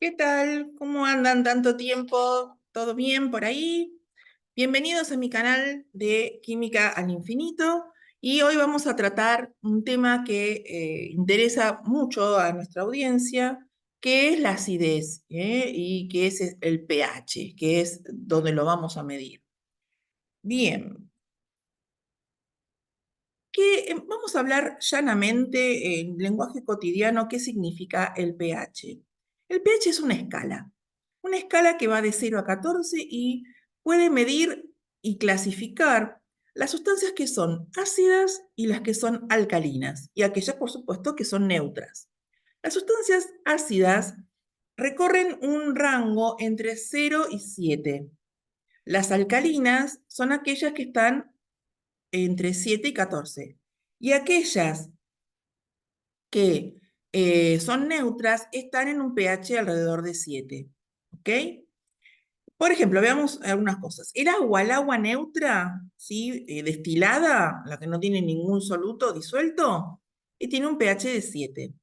¿Qué tal? ¿Cómo andan tanto tiempo? ¿Todo bien por ahí? Bienvenidos a mi canal de Química al Infinito y hoy vamos a tratar un tema que interesa mucho a nuestra audiencia, que es la acidez, y que es el pH, que es donde lo vamos a medir. Bien, vamos a hablar llanamente en lenguaje cotidiano qué significa el pH. El pH es una escala que va de 0 a 14 y puede medir y clasificar las sustancias que son ácidas y las que son alcalinas, y aquellas, por supuesto, que son neutras. Las sustancias ácidas recorren un rango entre 0 y 7. Las alcalinas son aquellas que están entre 7 y 14. Y aquellas que son neutras están en un pH alrededor de 7. ¿Ok? Por ejemplo, veamos algunas cosas. El agua neutra, ¿sí? Destilada, la que no tiene ningún soluto disuelto, tiene un pH de 7.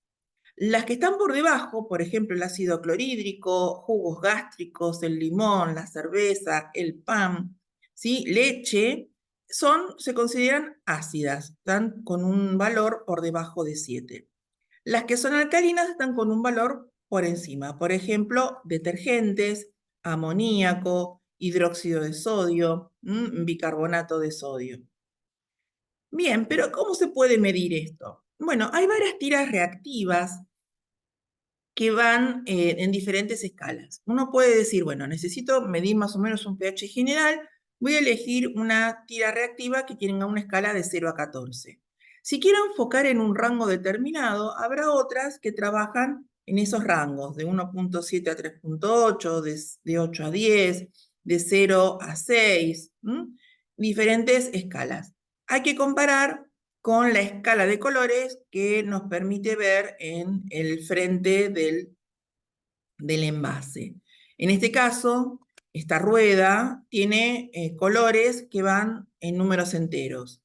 Las que están por debajo, por ejemplo, el ácido clorhídrico, jugos gástricos, el limón, la cerveza, el pan, ¿sí? Leche, se consideran ácidas, están con un valor por debajo de 7. Las que son alcalinas están con un valor por encima. Por ejemplo, detergentes, amoníaco, hidróxido de sodio, bicarbonato de sodio. Bien, pero ¿cómo se puede medir esto? Bueno, hay varias tiras reactivas que van en diferentes escalas. Uno puede decir, bueno, necesito medir más o menos un pH general, voy a elegir una tira reactiva que tenga una escala de 0 a 14. Si quiero enfocar en un rango determinado, habrá otras que trabajan en esos rangos, de 1.7 a 3.8, de 8 a 10, de 0 a 6, diferentes escalas. Hay que comparar con la escala de colores que nos permite ver en el frente del envase. En este caso, esta rueda tiene colores que van en números enteros.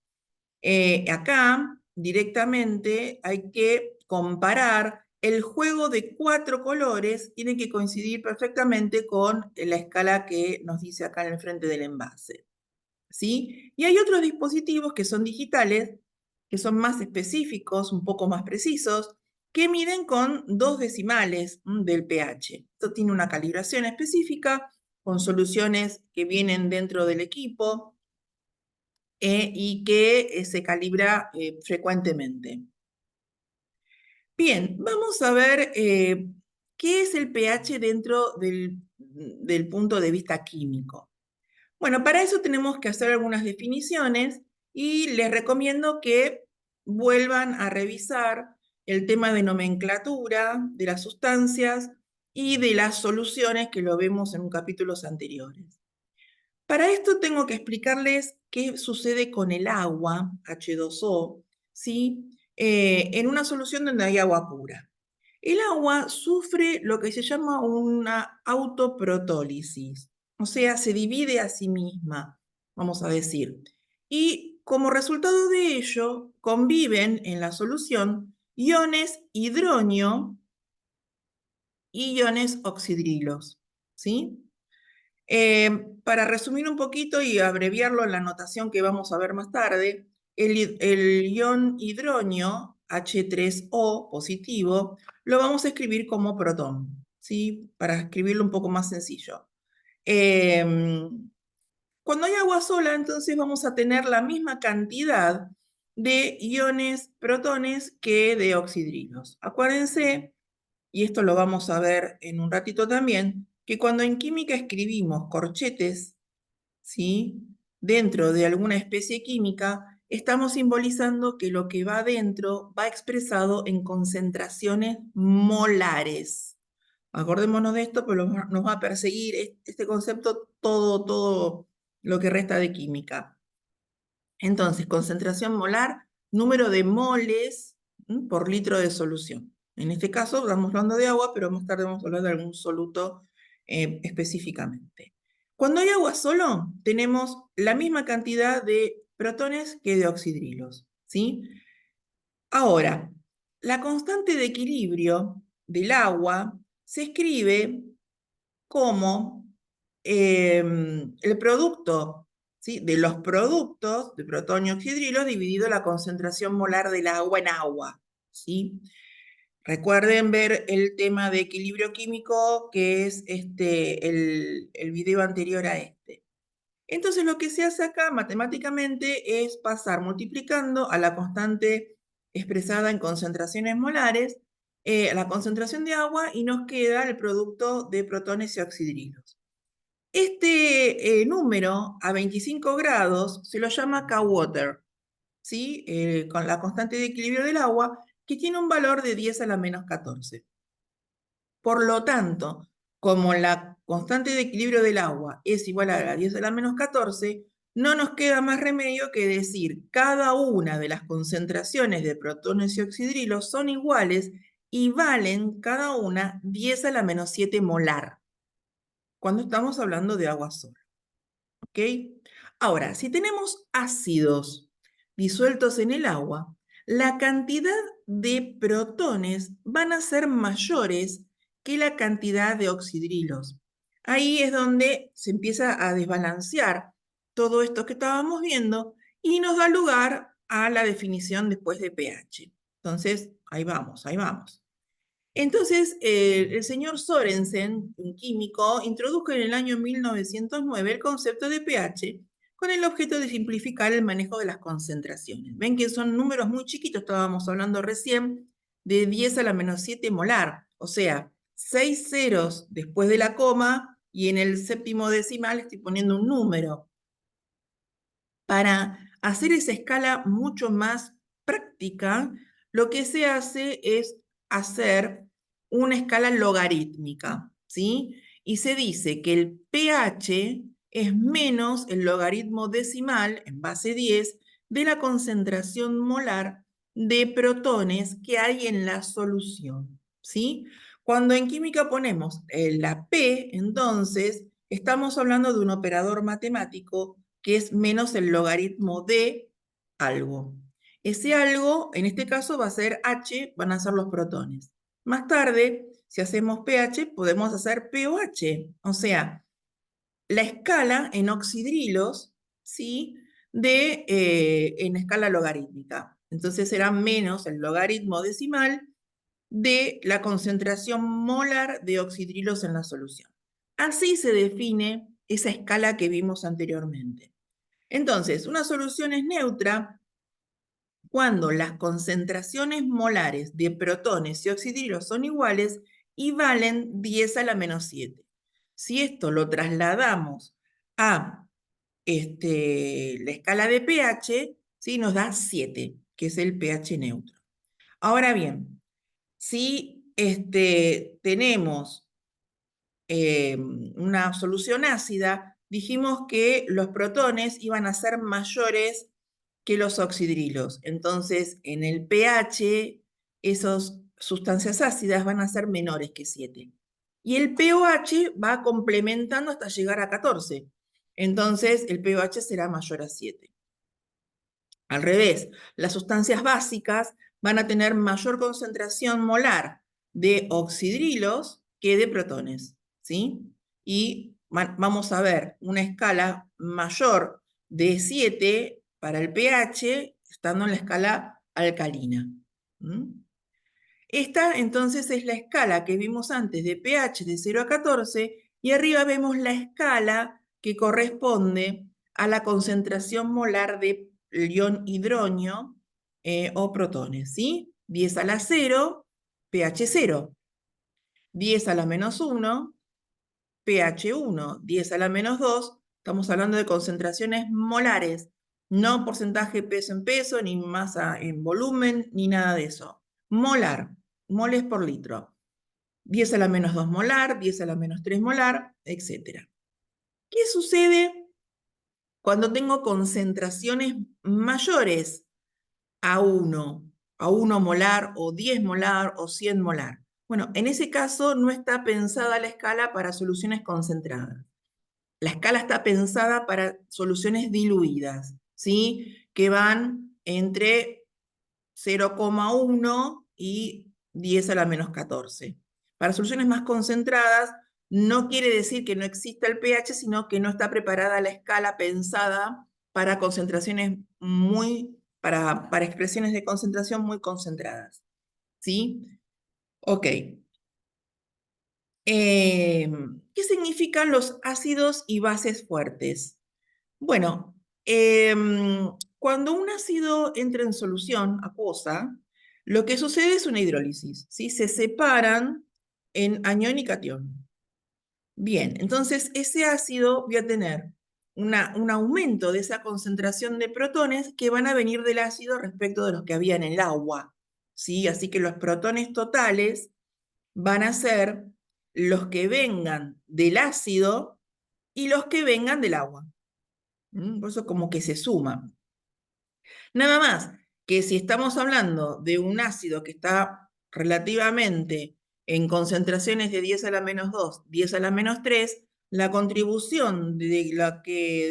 Acá directamente hay que comparar el juego de 4 colores, tiene que coincidir perfectamente con la escala que nos dice acá en el frente del envase. ¿Sí? Y hay otros dispositivos que son digitales, que son más específicos, un poco más precisos, que miden con 2 decimales del pH. Esto tiene una calibración específica con soluciones que vienen dentro del equipo y que se calibra frecuentemente. Bien, vamos a ver qué es el pH dentro del punto de vista químico. Bueno, para eso tenemos que hacer algunas definiciones y les recomiendo que vuelvan a revisar el tema de nomenclatura de las sustancias y de las soluciones que lo vemos en capítulos anteriores. Para esto tengo que explicarles qué sucede con el agua, H2O, ¿sí? En una solución donde hay agua pura. El agua sufre lo que se llama una autoprotólisis, o sea, se divide a sí misma, vamos a decir. Y como resultado de ello, conviven en la solución iones hidronio y iones oxidrilos, ¿sí? Para resumir un poquito y abreviarlo en la notación que vamos a ver más tarde, el ion hidronio, H3O positivo, lo vamos a escribir como protón, ¿sí? Para escribirlo un poco más sencillo. Cuando hay agua sola, entonces vamos a tener la misma cantidad de iones protones que de oxidrilos. Acuérdense, y esto lo vamos a ver en un ratito también, que cuando en química escribimos corchetes, ¿sí? Dentro de alguna especie química, estamos simbolizando que lo que va adentro va expresado en concentraciones molares. Acordémonos de esto, pero nos va a perseguir este concepto todo lo que resta de química. Entonces, concentración molar, número de moles por litro de solución. En este caso, estamos hablando de agua, pero más tarde vamos a hablar de algún soluto específicamente. Cuando hay agua solo, tenemos la misma cantidad de protones que de oxidrilos, ¿sí? Ahora, la constante de equilibrio del agua se escribe como el producto, ¿sí? De los productos de protonio oxidrilo dividido la concentración molar del agua en agua, ¿sí? Recuerden ver el tema de equilibrio químico, que es el video anterior a este. Entonces lo que se hace acá matemáticamente es pasar multiplicando a la constante expresada en concentraciones molares, a la concentración de agua y nos queda el producto de protones y oxidrilos. Este número a 25 grados se lo llama K-Water, ¿sí? Con la constante de equilibrio del agua, que tiene un valor de 10 a la menos 14. Por lo tanto, como la constante de equilibrio del agua es igual a la 10 a la menos 14, no nos queda más remedio que decir cada una de las concentraciones de protones y oxidrilos son iguales y valen cada una 10 a la menos 7 molar, cuando estamos hablando de agua sola. ¿Ok? Ahora, si tenemos ácidos disueltos en el agua, la cantidad de protones van a ser mayores que la cantidad de oxidrilos. Ahí es donde se empieza a desbalancear todo esto que estábamos viendo y nos da lugar a la definición después de pH. Entonces, ahí vamos, ahí vamos. Entonces, el señor Sorensen, un químico, introdujo en el año 1909 el concepto de pH con el objeto de simplificar el manejo de las concentraciones. Ven que son números muy chiquitos, estábamos hablando recién de 10 a la menos 7 molar, o sea, 6 ceros después de la coma y en el séptimo decimal estoy poniendo un número. Para hacer esa escala mucho más práctica, lo que se hace es hacer una escala logarítmica, ¿sí? Y se dice que el pH es menos el logaritmo decimal, en base 10, de la concentración molar de protones que hay en la solución, ¿sí? Cuando en química ponemos la P, entonces estamos hablando de un operador matemático que es menos el logaritmo de algo. Ese algo, en este caso, va a ser H, van a ser los protones. Más tarde, si hacemos pH, podemos hacer pOH, o sea, la escala en oxidrilos, ¿sí? En escala logarítmica. Entonces será menos el logaritmo decimal de la concentración molar de oxidrilos en la solución. Así se define esa escala que vimos anteriormente. Entonces, una solución es neutra cuando las concentraciones molares de protones y oxidrilos son iguales y valen 10 a la menos 7. Si esto lo trasladamos a la escala de pH, ¿sí? Nos da 7, que es el pH neutro. Ahora bien, si tenemos una solución ácida, dijimos que los protones iban a ser mayores que los oxidrilos. Entonces, en el pH, esas sustancias ácidas van a ser menores que 7. Y el pOH va complementando hasta llegar a 14. Entonces, el pOH será mayor a 7. Al revés, las sustancias básicas van a tener mayor concentración molar de oxidrilos que de protones, ¿sí? Y vamos a ver una escala mayor de 7 para el pH, estando en la escala alcalina. Esta entonces es la escala que vimos antes de pH de 0 a 14 y arriba vemos la escala que corresponde a la concentración molar de ion hidronio o protones, ¿sí? 10 a la 0, pH 0. 10 a la menos 1, pH 1. 10 a la menos 2, estamos hablando de concentraciones molares, no porcentaje peso en peso, ni masa en volumen, ni nada de eso. Molar, moles por litro. 10 a la menos 2 molar, 10 a la menos 3 molar, etc. ¿Qué sucede cuando tengo concentraciones mayores a 1? A 1 molar o 10 molar o 100 molar. Bueno, en ese caso no está pensada la escala para soluciones concentradas. La escala está pensada para soluciones diluidas, ¿sí? Que van entre 0,1 y 10 a la menos 14. Para soluciones más concentradas, no quiere decir que no exista el pH, sino que no está preparada la escala pensada para concentraciones para expresiones de concentración muy concentradas. ¿Sí? Ok. ¿Qué significan los ácidos y bases fuertes? Bueno, cuando un ácido entra en solución acuosa, lo que sucede es una hidrólisis, ¿sí? Se separan en anión y catión. Bien, entonces ese ácido va a tener un aumento de esa concentración de protones que van a venir del ácido respecto de los que había en el agua, ¿sí? Así que los protones totales van a ser los que vengan del ácido y los que vengan del agua. Por eso como que se suman. Nada más que si estamos hablando de un ácido que está relativamente en concentraciones de 10 a la menos 2, 10 a la menos 3, la contribución de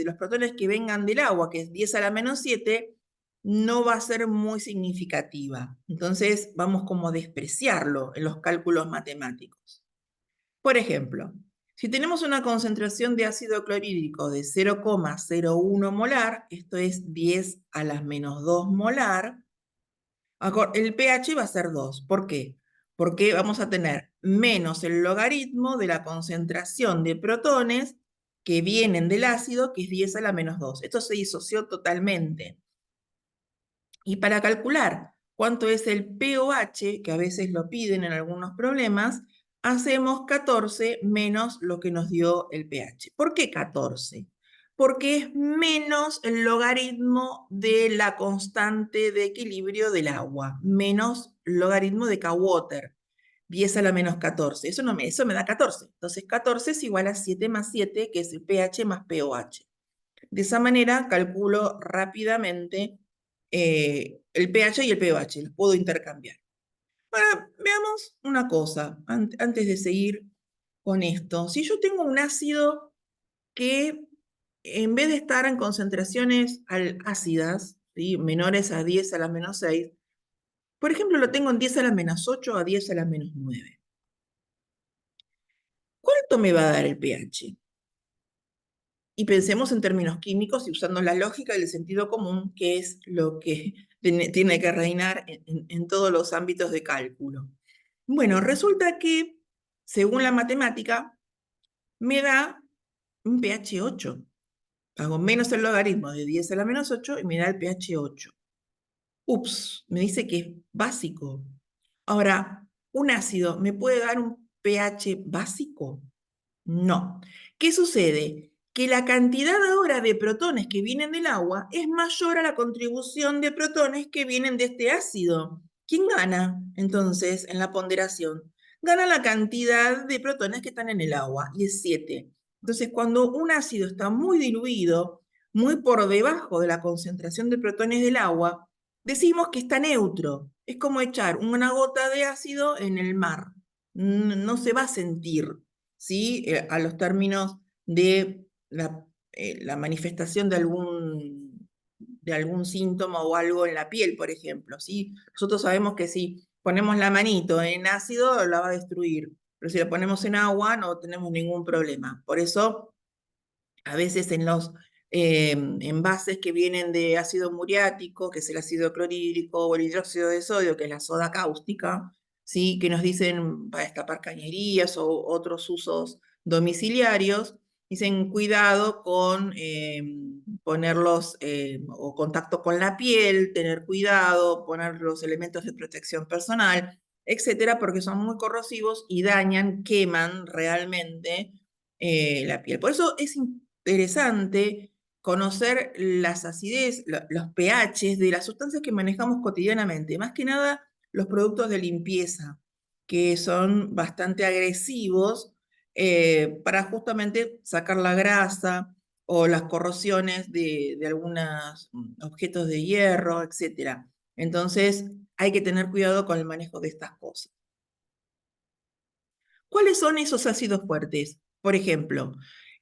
los protones que vengan del agua, que es 10 a la menos 7, no va a ser muy significativa. Entonces vamos como a despreciarlo en los cálculos matemáticos. Por ejemplo, si tenemos una concentración de ácido clorhídrico de 0,01 molar, esto es 10 a la menos 2 molar, el pH va a ser 2. ¿Por qué? Porque vamos a tener menos el logaritmo de la concentración de protones que vienen del ácido, que es 10 a la menos 2. Esto se disoció totalmente. Y para calcular cuánto es el pOH, que a veces lo piden en algunos problemas, hacemos 14 menos lo que nos dio el pH. ¿Por qué 14? Porque es menos el logaritmo de la constante de equilibrio del agua, menos logaritmo de K-Water, 10 a la menos 14. Eso me da 14. Entonces 14 es igual a 7 más 7, que es el pH más pOH. De esa manera calculo rápidamente el pH y el pOH, los puedo intercambiar. Ahora, veamos una cosa, antes de seguir con esto. Si yo tengo un ácido que en vez de estar en concentraciones ácidas, ¿sí? Menores a 10 a la menos 6, por ejemplo, lo tengo en 10 a la menos 8 a 10 a la menos 9. ¿Cuánto me va a dar el pH? Y pensemos en términos químicos y usando la lógica y el sentido común, que es lo que tiene que reinar en todos los ámbitos de cálculo. Bueno, resulta que, según la matemática, me da un pH 8. Hago menos el logaritmo de 10 a la menos 8 y me da el pH 8. Ups, me dice que es básico. Ahora, ¿un ácido me puede dar un pH básico? No. ¿Qué sucede? Que la cantidad ahora de protones que vienen del agua es mayor a la contribución de protones que vienen de este ácido. ¿Quién gana entonces en la ponderación? Gana la cantidad de protones que están en el agua y es 7. Entonces, cuando un ácido está muy diluido, muy por debajo de la concentración de protones del agua, decimos que está neutro. Es como echar una gota de ácido en el mar. No se va a sentir, ¿sí? A los términos de la manifestación de algún síntoma o algo en la piel, por ejemplo, ¿sí? Nosotros sabemos que si ponemos la manito en ácido, la va a destruir, pero si la ponemos en agua, no tenemos ningún problema. Por eso, a veces en los envases que vienen de ácido muriático, que es el ácido clorhídrico, o el hidróxido de sodio, que es la soda cáustica, ¿sí? Que nos dicen para destapar cañerías o otros usos domiciliarios, dicen cuidado con ponerlos o contacto con la piel, tener cuidado, poner los elementos de protección personal, etcétera, porque son muy corrosivos y dañan, queman realmente la piel. Por eso es interesante conocer las acidez, los pHs de las sustancias que manejamos cotidianamente, más que nada los productos de limpieza, que son bastante agresivos para justamente sacar la grasa o las corrosiones de algunos objetos de hierro, etc. Entonces, hay que tener cuidado con el manejo de estas cosas. ¿Cuáles son esos ácidos fuertes? Por ejemplo,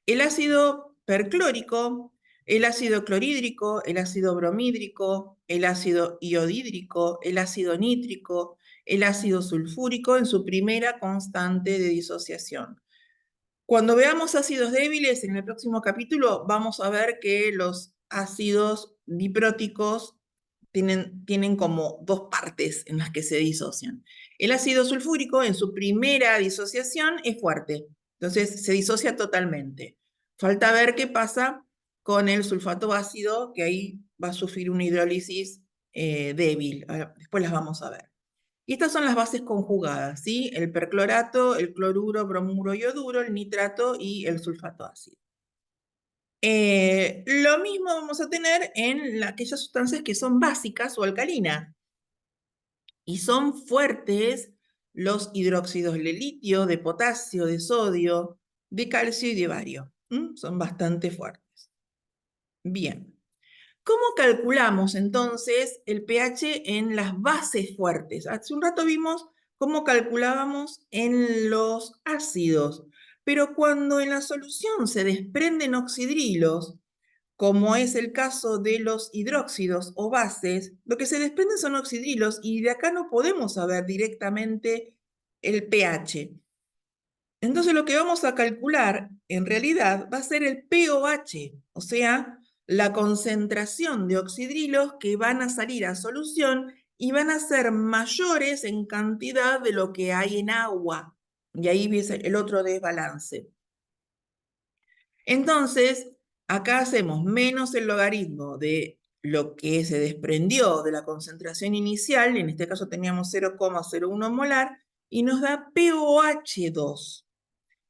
el ácido perclórico, el ácido clorhídrico, el ácido bromídrico, el ácido iodídrico, el ácido nítrico, el ácido sulfúrico en su primera constante de disociación. Cuando veamos ácidos débiles en el próximo capítulo, vamos a ver que los ácidos dipróticos tienen como dos partes en las que se disocian. El ácido sulfúrico en su primera disociación es fuerte, entonces se disocia totalmente. Falta ver qué pasa con el sulfato ácido, que ahí va a sufrir una hidrólisis débil. Después las vamos a ver. Y estas son las bases conjugadas, ¿sí? El perclorato, el cloruro, bromuro, yoduro, el nitrato y el sulfato ácido. Lo mismo vamos a tener en aquellas sustancias que son básicas o alcalinas. Y son fuertes los hidróxidos de litio, de potasio, de sodio, de calcio y de bario. Son bastante fuertes. Bien. ¿Cómo calculamos entonces el pH en las bases fuertes? Hace un rato vimos cómo calculábamos en los ácidos, pero cuando en la solución se desprenden oxidrilos, como es el caso de los hidróxidos o bases, lo que se desprenden son oxidrilos y de acá no podemos saber directamente el pH. Entonces lo que vamos a calcular en realidad va a ser el pOH, o sea, la concentración de oxidrilos que van a salir a solución y van a ser mayores en cantidad de lo que hay en agua. Y ahí ves el otro desbalance. Entonces, acá hacemos menos el logaritmo de lo que se desprendió de la concentración inicial, en este caso teníamos 0,01 molar, y nos da pOH 2.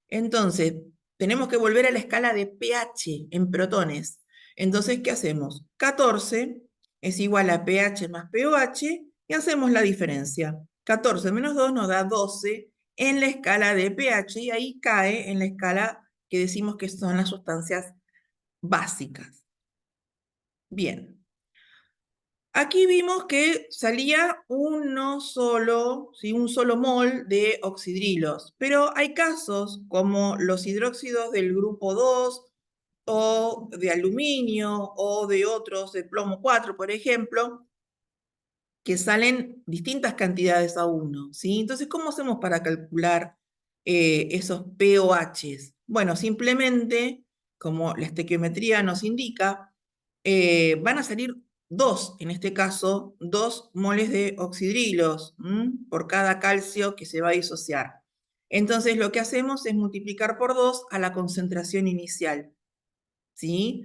Entonces, tenemos que volver a la escala de pH en protones. Entonces, ¿qué hacemos? 14 es igual a pH más pOH y hacemos la diferencia. 14 menos 2 nos da 12 en la escala de pH y ahí cae en la escala que decimos que son las sustancias básicas. Bien. Aquí vimos que salía un solo mol de oxidrilos, pero hay casos como los hidróxidos del grupo 2 o de aluminio o de otros, de plomo 4, por ejemplo, que salen distintas cantidades a uno, ¿sí? Entonces, ¿cómo hacemos para calcular esos pOHs? Bueno, simplemente, como la estequiometría nos indica, van a salir dos, en este caso, 2 moles de oxidrilos por cada calcio que se va a disociar. Entonces, lo que hacemos es multiplicar por 2 a la concentración inicial, ¿sí?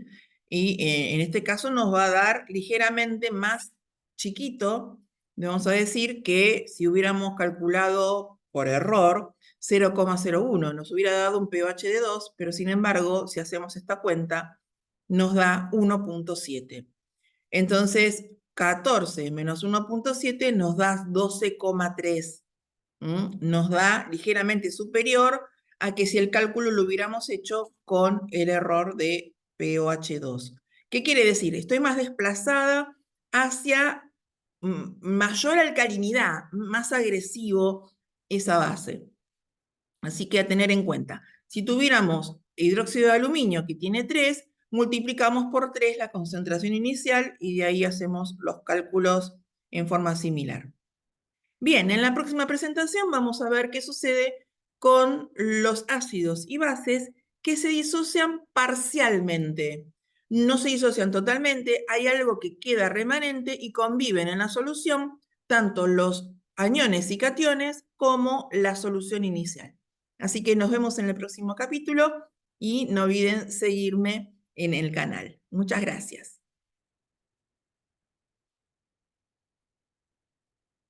Y en este caso nos va a dar ligeramente más chiquito. Le vamos a decir que si hubiéramos calculado por error 0,01, nos hubiera dado un pH de 2, pero sin embargo, si hacemos esta cuenta, nos da 1,7. Entonces, 14 menos 1,7 nos da 12,3. Nos da ligeramente superior a que si el cálculo lo hubiéramos hecho con el error de pOH 2. ¿Qué quiere decir? Estoy más desplazada hacia mayor alcalinidad, más agresivo esa base. Así que a tener en cuenta, si tuviéramos hidróxido de aluminio que tiene 3, multiplicamos por 3 la concentración inicial y de ahí hacemos los cálculos en forma similar. Bien, en la próxima presentación vamos a ver qué sucede con los ácidos y bases que se disocian parcialmente. No se disocian totalmente, hay algo que queda remanente y conviven en la solución tanto los aniones y cationes como la solución inicial. Así que nos vemos en el próximo capítulo y no olviden seguirme en el canal. Muchas gracias.